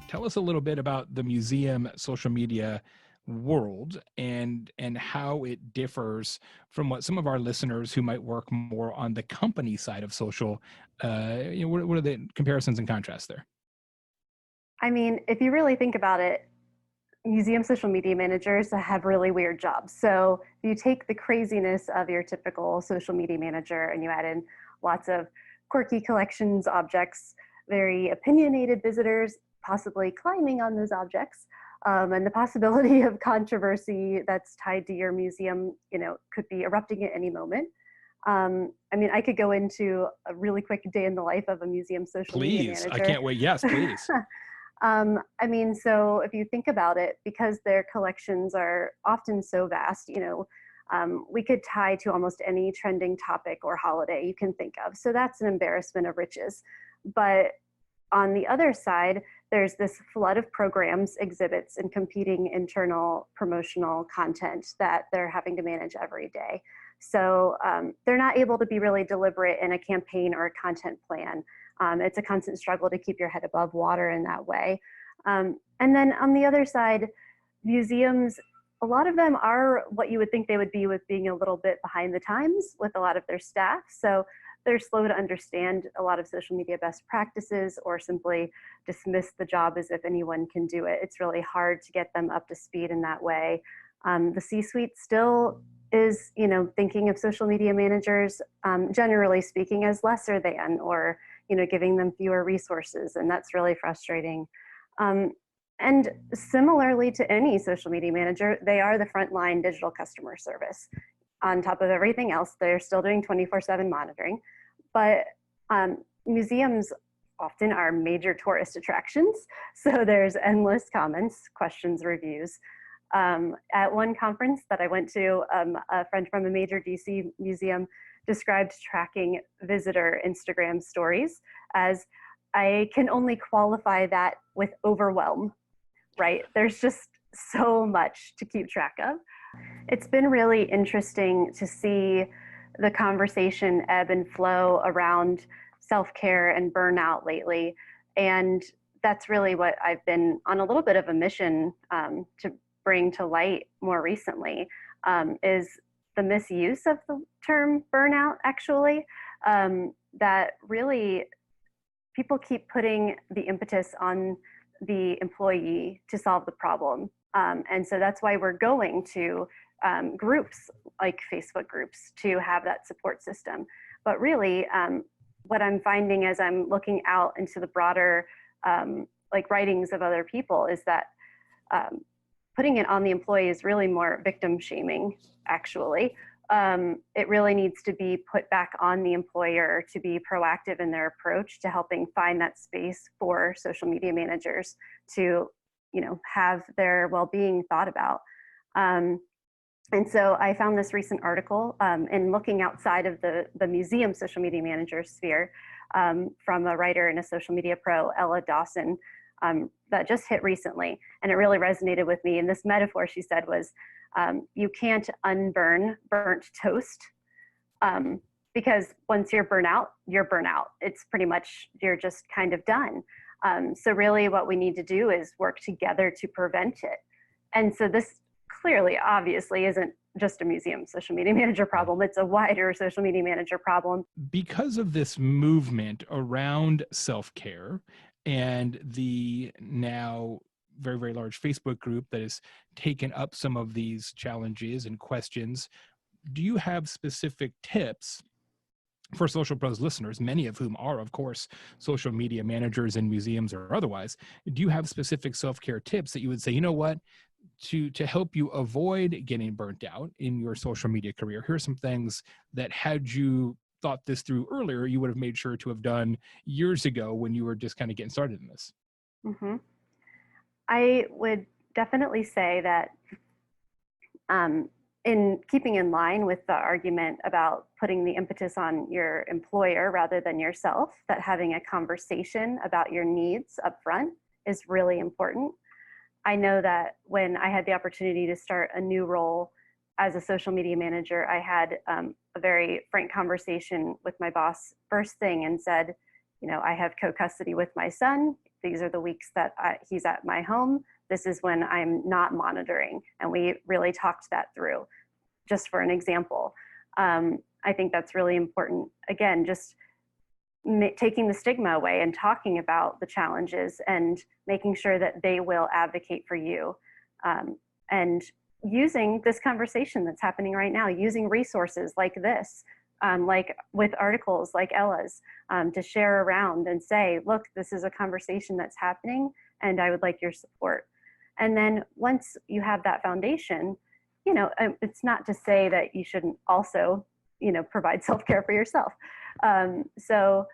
Tell us a little bit about the museum social media world and how it differs from what some of our listeners who might work more on the company side of social, what are the comparisons and contrasts there? I mean, if you really think about it, museum social media managers have really weird jobs. So if you take the craziness of your typical social media manager and you add in lots of quirky collections, objects, very opinionated visitors, possibly climbing on those objects, and the possibility of controversy that's tied to your museum, could be erupting at any moment. I mean, I could go into a really quick day in the life of a museum social media Please, manager. I can't wait. Yes, please. I mean, so if you think about it, because their collections are often so vast, we could tie to almost any trending topic or holiday you can think of. So that's an embarrassment of riches. But on the other side, there's this flood of programs, exhibits, and competing internal promotional content that they're having to manage every day. So they're not able to be really deliberate in a campaign or a content plan. It's a constant struggle to keep your head above water in that way. And then on the other side, museums, a lot of them are what you would think they would be with being a little bit behind the times with a lot of their staff. So they're slow to understand a lot of social media best practices or simply dismiss the job as if anyone can do it. It's really hard to get them up to speed in that way. The C-suite still is, thinking of social media managers, generally speaking, as lesser than, or giving them fewer resources, and that's really frustrating. And similarly to any social media manager, they are the frontline digital customer service. On top of everything else, they're still doing 24/7 monitoring, but museums often are major tourist attractions. So there's endless comments, questions, reviews. At one conference that I went to, a friend from a major DC museum described tracking visitor Instagram stories as, I can only qualify that with overwhelm, right? There's just so much to keep track of. It's been really interesting to see the conversation ebb and flow around self-care and burnout lately. And that's really what I've been on a little bit of a mission to bring to light more recently, is the misuse of the term burnout, actually, that really people keep putting the impetus on the employee to solve the problem. And so that's why we're going to groups like Facebook groups to have that support system. But really, what I'm finding as I'm looking out into the broader writings of other people is that putting it on the employee is really more victim shaming, actually. It really needs to be put back on the employer to be proactive in their approach to helping find that space for social media managers to, have their well-being thought about. And so I found this recent article in looking outside of the museum social media manager sphere from a writer and a social media pro, Ella Dawson, that just hit recently. And it really resonated with me. And this metaphor she said was, you can't unburn burnt toast because once you're burnt out, you're burnt out. It's pretty much, you're just kind of done. So really what we need to do is work together to prevent it. And so this clearly, obviously, isn't just a museum social media manager problem. It's a wider social media manager problem. Because of this movement around self-care and the now very, very large Facebook group that has taken up some of these challenges and questions, do you have specific tips for Social Pros listeners, many of whom are, of course, social media managers in museums or otherwise? Do you have specific self-care tips that you would say, you know what, to help you avoid getting burnt out in your social media career? Here's some things that, had you thought this through earlier, you would have made sure to have done years ago when you were just kind of getting started in this. Mm-hmm. I would definitely say that in keeping in line with the argument about putting the impetus on your employer rather than yourself, that having a conversation about your needs up front is really important. I know that when I had the opportunity to start a new role as a social media manager, I had a very frank conversation with my boss first thing and said, I have co-custody with my son. these are the weeks that he's at my home. This is when I'm not monitoring. And we really talked that through, just for an example. I think that's really important. Again, just taking the stigma away and talking about the challenges and making sure that they will advocate for you. And using this conversation that's happening right now, using resources like this, like with articles like Ella's, to share around and say, look, this is a conversation that's happening and I would like your support. And then once you have that foundation, you know, it's not to say that you shouldn't also, you know, provide self-care for yourself. So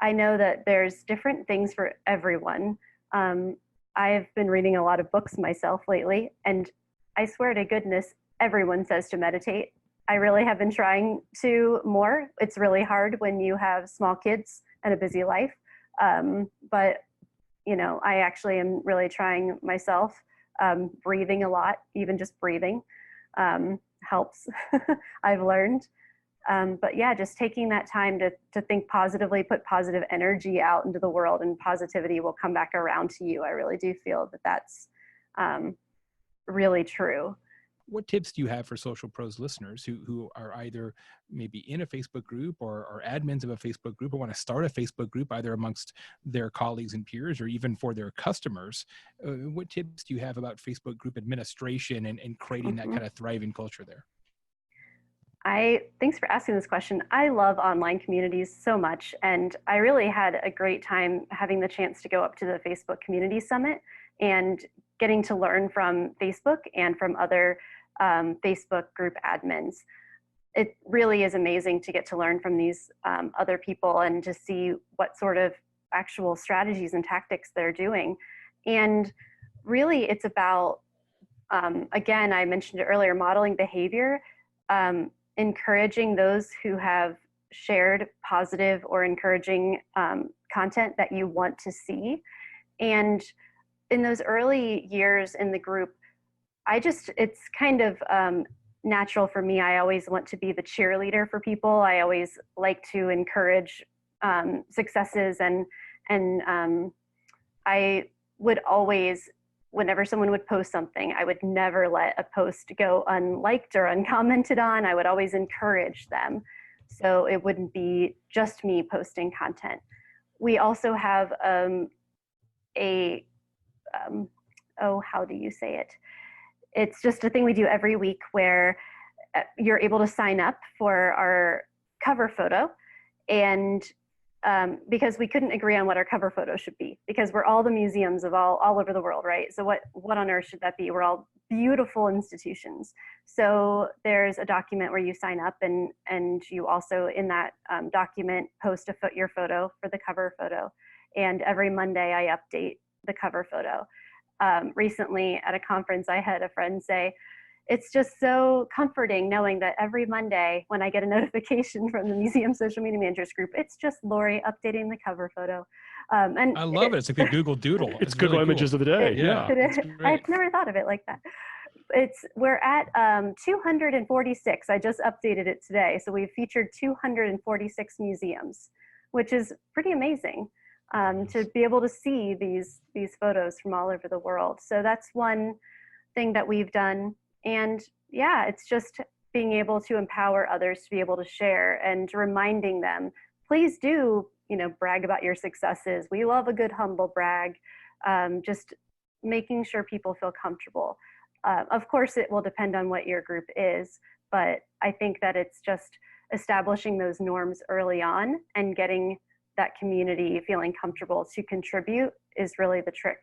I know that there's different things for everyone. I've been reading a lot of books myself lately, and I swear to goodness, everyone says to meditate. I really have been trying to more. It's really hard when you have small kids and a busy life. But, you know, I actually am really trying myself. Breathing a lot, even just breathing helps, I've learned. But yeah, just taking that time to think positively, put positive energy out into the world, and positivity will come back around to you. I really do feel that that's really true. What tips do you have for Social Pros listeners who are either maybe in a Facebook group or are admins of a Facebook group, or want to start a Facebook group either amongst their colleagues and peers or even for their customers? What tips do you have about Facebook group administration and creating that kind of thriving culture there? Thanks for asking this question. I love online communities so much, and I really had a great time having the chance to go up to the Facebook Community Summit and getting to learn from Facebook and from other Facebook group admins. It really is amazing to get to learn from these other people and to see what sort of actual strategies and tactics they're doing. And really it's about, again, I mentioned it earlier, modeling behavior, encouraging those who have shared positive or encouraging content that you want to see. And in those early years in the group, it's kind of natural for me. I always want to be the cheerleader for people. I always like to encourage successes, and I would always, whenever someone would post something, I would never let a post go unliked or uncommented on. I would always encourage them. So it wouldn't be just me posting content. We also have how do you say it? It's just a thing we do every week where you're able to sign up for our cover photo. And because we couldn't agree on what our cover photo should be, because we're all the museums of all over the world, right? So what on earth should that be? We're all beautiful institutions. So there's a document where you sign up, and you also in that document post your photo for the cover photo. And every Monday I update the cover photo. Recently at a conference, I had a friend say, it's just so comforting knowing that every Monday when I get a notification from the museum social media managers group, it's just Lori updating the cover photo. And I love it. It's like the Google Doodle. It's Google really Images of the day. Yeah. I've never thought of it like that. We're at 246. I just updated it today. So we've featured 246 museums, which is pretty amazing. To be able to see these photos from all over the world. So that's one thing that we've done. And yeah, it's just being able to empower others to be able to share and reminding them, please do, brag about your successes. We love a good humble brag. Just making sure people feel comfortable. Of course, it will depend on what your group is, but I think that it's just establishing those norms early on and getting that community feeling comfortable to contribute is really the trick.